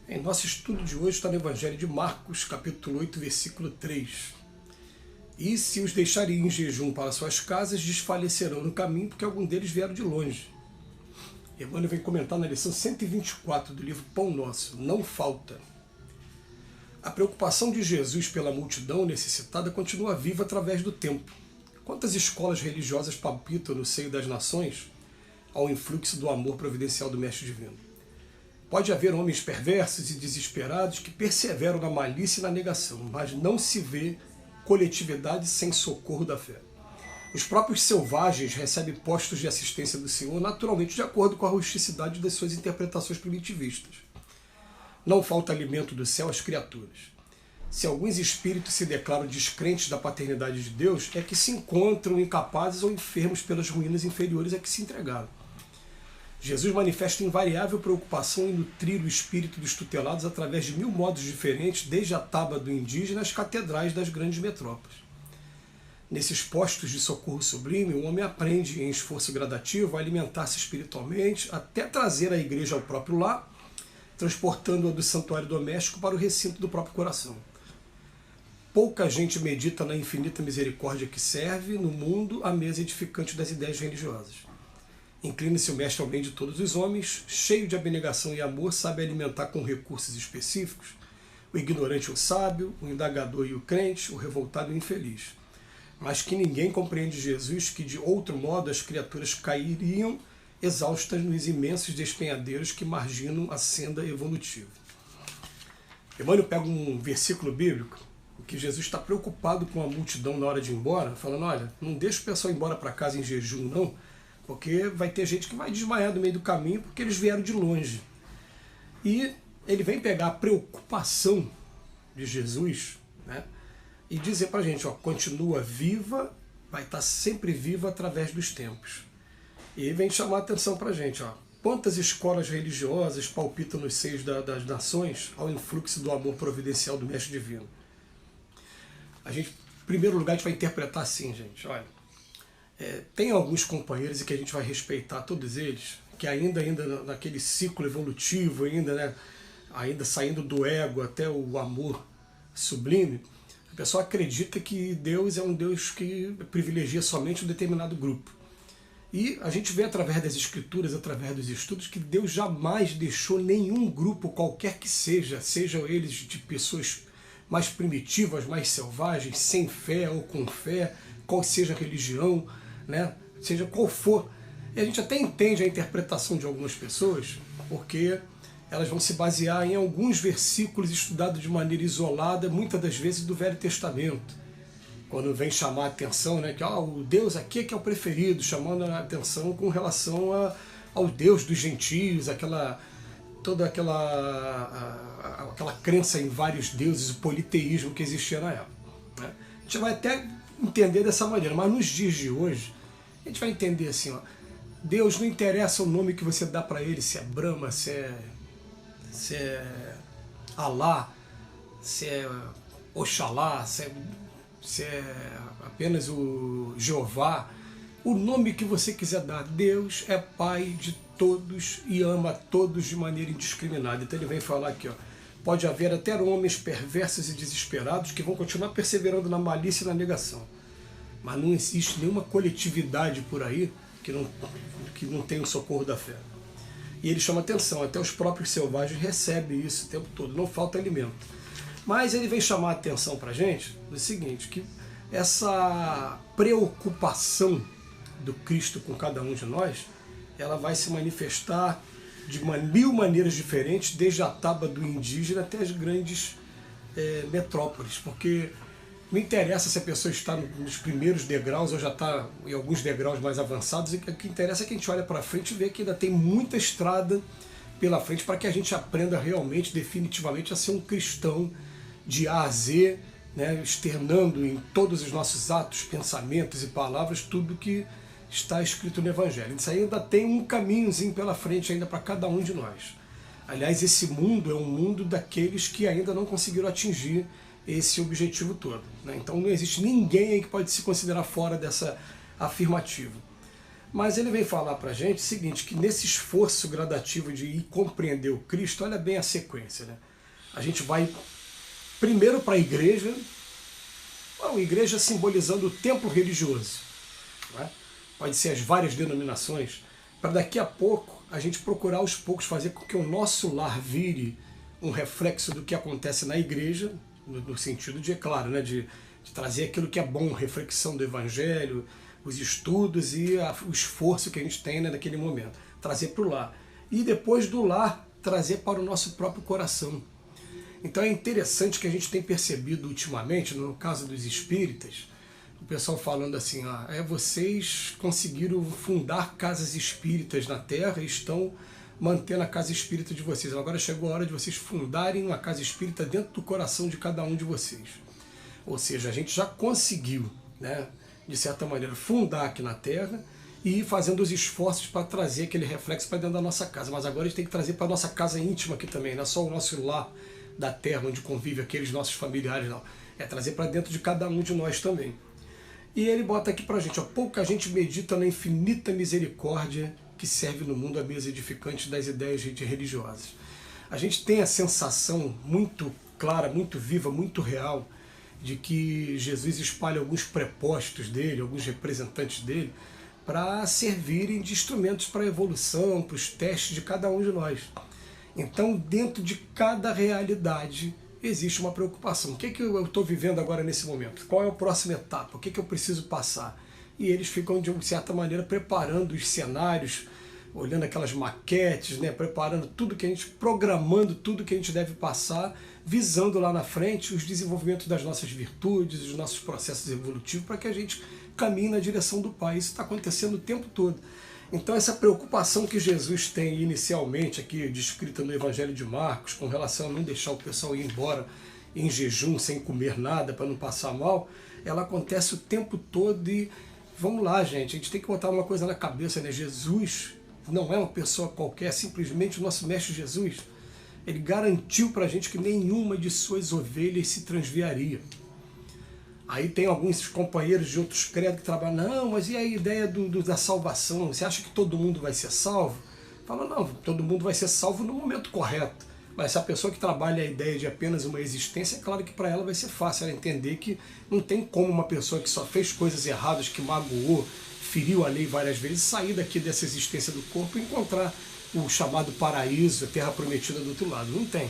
Em nosso estudo de hoje está no Evangelho de Marcos, capítulo 8, versículo 3. E se os deixarem em jejum para suas casas, desfalecerão no caminho, porque algum deles vieram de longe. Emmanuel vem comentar na lição 124 do livro Pão Nosso, não falta. A preocupação de Jesus pela multidão necessitada continua viva através do tempo. Quantas escolas religiosas palpitam no seio das nações ao influxo do amor providencial do Mestre Divino? Pode haver homens perversos e desesperados que perseveram na malícia e na negação, mas não se vê coletividade sem socorro da fé. Os próprios selvagens recebem postos de assistência do Senhor naturalmente de acordo com a rusticidade das suas interpretações primitivistas. Não falta alimento do céu às criaturas. Se alguns espíritos se declaram descrentes da paternidade de Deus, é que se encontram incapazes ou enfermos pelas ruínas inferiores a que se entregaram. Jesus manifesta invariável preocupação em nutrir o espírito dos tutelados através de 1000 modos diferentes, desde a taba do indígena às catedrais das grandes metrópoles. Nesses postos de socorro sublime, o homem aprende, em esforço gradativo, a alimentar-se espiritualmente, até trazer a igreja ao próprio lar, transportando-a do santuário doméstico para o recinto do próprio coração. Pouca gente medita na infinita misericórdia que serve, no mundo, à mesa edificante das ideias religiosas. Inclina-se o mestre ao bem de todos os homens, cheio de abnegação e amor, sabe alimentar com recursos específicos o ignorante e o sábio, o indagador e o crente, o revoltado e o infeliz. Mas que ninguém compreende Jesus, que de outro modo as criaturas cairiam exaustas nos imensos despenhadeiros que marginam a senda evolutiva. Emmanuel pega um versículo bíblico em que Jesus está preocupado com a multidão na hora de ir embora, falando, olha, não deixa o pessoal ir embora para casa em jejum não, porque vai ter gente que vai desmaiar no meio do caminho porque eles vieram de longe. E ele vem pegar a preocupação de Jesus, né, e dizer para a gente, ó, continua viva, vai estar sempre viva através dos tempos. E vem chamar a atenção para a gente, ó, quantas escolas religiosas palpitam nos seios das nações ao influxo do amor providencial do Mestre Divino. A gente, em primeiro lugar, a gente vai interpretar assim, gente, olha, tem alguns companheiros e que a gente vai respeitar todos eles, que ainda naquele ciclo evolutivo, ainda saindo do ego até o amor sublime, a pessoa acredita que Deus é um Deus que privilegia somente um determinado grupo. E a gente vê através das escrituras, através dos estudos, que Deus jamais deixou nenhum grupo, qualquer que seja, sejam eles de pessoas mais primitivas, mais selvagens, sem fé ou com fé, qual seja a religião, né? Seja qual for. E a gente até entende a interpretação de algumas pessoas, porque elas vão se basear em alguns versículos estudados de maneira isolada, muitas das vezes do Velho Testamento. Quando vem chamar a atenção, né, que o Deus aqui é que é o preferido, chamando a atenção com relação ao Deus dos gentios, toda aquela crença em vários deuses, o politeísmo que existia na época, né? A gente vai até entender dessa maneira, mas nos dias de hoje, a gente vai entender assim, ó, Deus não interessa o nome que você dá para ele, se é Brahma, se é Alá, se é Oxalá, se é apenas o Jeová, o nome que você quiser dar. Deus é Pai de todos e ama todos de maneira indiscriminada. Então ele vem falar aqui, ó, pode haver até homens perversos e desesperados que vão continuar perseverando na malícia e na negação. Mas não existe nenhuma coletividade por aí que não tem o socorro da fé. E ele chama atenção, até os próprios selvagens recebem isso o tempo todo, não falta alimento. Mas ele vem chamar a atenção para a gente do seguinte, que essa preocupação do Cristo com cada um de nós, ela vai se manifestar de 1000 maneiras diferentes, desde a taba do indígena até as grandes metrópoles, porque não interessa se a pessoa está nos primeiros degraus ou já está em alguns degraus mais avançados, o que interessa é que a gente olha para frente e vê que ainda tem muita estrada pela frente para que a gente aprenda realmente, definitivamente, a ser um cristão de A a Z, né, externando em todos os nossos atos, pensamentos e palavras tudo que está escrito no Evangelho. Isso aí ainda tem um caminhozinho pela frente ainda para cada um de nós. Aliás, esse mundo é um mundo daqueles que ainda não conseguiram atingir esse objetivo todo, né? Então não existe ninguém aí que pode se considerar fora dessa afirmativa. Mas ele vem falar para a gente o seguinte, que nesse esforço gradativo de ir compreender o Cristo, olha bem a sequência, né? A gente vai primeiro para a igreja simbolizando o templo religioso, né? Pode ser as várias denominações, para daqui a pouco a gente procurar aos poucos fazer com que o nosso lar vire um reflexo do que acontece na igreja, no sentido de, é claro, né, de trazer aquilo que é bom, reflexão do Evangelho, os estudos e o esforço que a gente tem, né, naquele momento. Trazer para o lar. E depois do lar, trazer para o nosso próprio coração. Então é interessante que a gente tem percebido ultimamente, no caso dos espíritas, o pessoal falando assim, vocês conseguiram fundar casas espíritas na Terra e estão mantendo a casa espírita de vocês. Agora chegou a hora de vocês fundarem uma casa espírita dentro do coração de cada um de vocês. Ou seja, a gente já conseguiu, né, de certa maneira, fundar aqui na Terra e ir fazendo os esforços para trazer aquele reflexo para dentro da nossa casa. Mas agora a gente tem que trazer para a nossa casa íntima aqui também, não é só o nosso lar da Terra, onde convive aqueles nossos familiares, não. É trazer para dentro de cada um de nós também. E ele bota aqui para a gente, pouca gente medita na infinita misericórdia que serve no mundo a mesa edificante das ideias religiosas. A gente tem a sensação muito clara, muito viva, muito real, de que Jesus espalha alguns prepostos dele, alguns representantes dele, para servirem de instrumentos para a evolução, para os testes de cada um de nós. Então, dentro de cada realidade, existe uma preocupação. O que eu estou vivendo agora nesse momento? Qual é a próxima etapa? O que eu preciso passar? E eles ficam, de certa maneira, preparando os cenários, olhando aquelas maquetes, né, preparando tudo que a gente, programando tudo que a gente deve passar, visando lá na frente os desenvolvimentos das nossas virtudes, os nossos processos evolutivos, para que a gente caminhe na direção do Pai. Isso está acontecendo o tempo todo. Então essa preocupação que Jesus tem inicialmente aqui, descrita no Evangelho de Marcos, com relação a não deixar o pessoal ir embora em jejum, sem comer nada, para não passar mal, ela acontece o tempo todo e vamos lá, gente, a gente tem que botar uma coisa na cabeça, né? Jesus não é uma pessoa qualquer, é simplesmente o nosso Mestre Jesus. Ele garantiu para a gente que nenhuma de suas ovelhas se transviaria. Aí tem alguns companheiros de outros credos que trabalham, não, mas e a ideia da salvação? Você acha que todo mundo vai ser salvo? Fala, não, todo mundo vai ser salvo no momento correto. Mas se a pessoa que trabalha a ideia de apenas uma existência, é claro que para ela vai ser fácil ela entender que não tem como uma pessoa que só fez coisas erradas, que magoou, feriu a lei várias vezes, sair daqui dessa existência do corpo e encontrar o chamado paraíso, a terra prometida do outro lado. Não tem.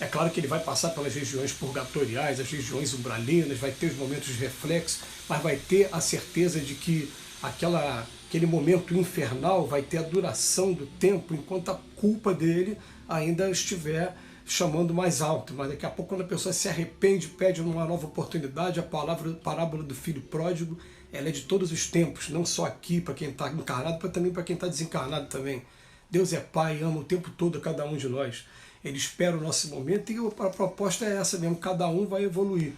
É claro que ele vai passar pelas regiões purgatoriais, as regiões umbralinas, vai ter os momentos de reflexo, mas vai ter a certeza de que aquele momento infernal vai ter a duração do tempo enquanto a culpa dele ainda estiver chamando mais alto. Mas daqui a pouco, quando a pessoa se arrepende, pede uma nova oportunidade, a parábola do filho pródigo, ela é de todos os tempos, não só aqui para quem está encarnado, mas também para quem está desencarnado também. Deus é Pai, ama o tempo todo a cada um de nós. Ele espera o nosso momento e a proposta é essa mesmo, cada um vai evoluir,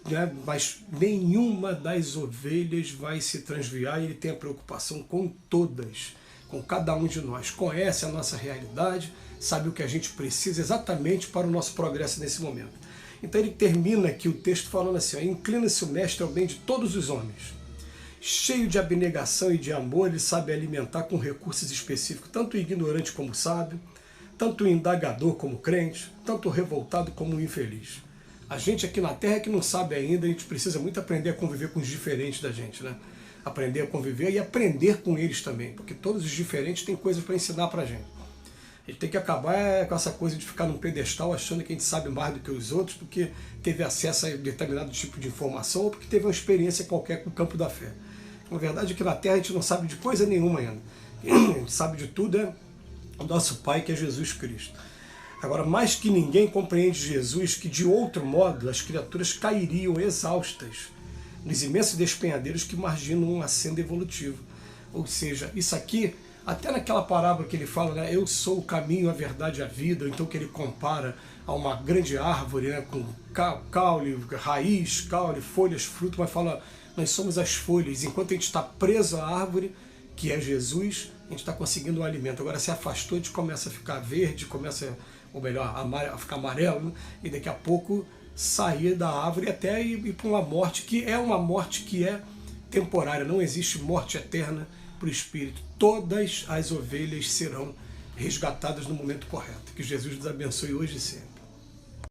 né? Mas nenhuma das ovelhas vai se transviar e ele tem a preocupação com todas, com cada um de nós. Conhece a nossa realidade, sabe o que a gente precisa exatamente para o nosso progresso nesse momento. Então ele termina aqui o texto falando assim, inclina-se o mestre ao bem de todos os homens. Cheio de abnegação e de amor, ele sabe alimentar com recursos específicos, tanto o ignorante como o sábio, tanto o indagador como o crente, tanto o revoltado como o infeliz. A gente aqui na Terra que não sabe ainda, a gente precisa muito aprender a conviver com os diferentes da gente, né? Aprender a conviver e aprender com eles também, porque todos os diferentes têm coisas para ensinar para a gente. A gente tem que acabar com essa coisa de ficar num pedestal achando que a gente sabe mais do que os outros porque teve acesso a determinado tipo de informação ou porque teve uma experiência qualquer com o campo da fé. A verdade é que na Terra a gente não sabe de coisa nenhuma ainda. A gente sabe de tudo é o nosso Pai, que é Jesus Cristo. Agora, mais que ninguém compreende Jesus que, de outro modo, as criaturas cairiam exaustas nos imensos despenhadeiros que marginam uma senda evolutiva. Ou seja, isso aqui, até naquela parábola que ele fala, né, eu sou o caminho, a verdade e a vida, ou então que ele compara a uma grande árvore, né, com caule, raiz, caule, folhas, fruto, mas fala, nós somos as folhas, enquanto a gente está preso à árvore, que é Jesus, a gente está conseguindo o alimento. Agora se afastou, a gente começa a ficar verde, começa, ou melhor, a ficar amarelo, e daqui a pouco sair da árvore até ir para uma morte que é temporária, não existe morte eterna, para o Espírito, todas as ovelhas serão resgatadas no momento correto. Que Jesus nos abençoe hoje e sempre.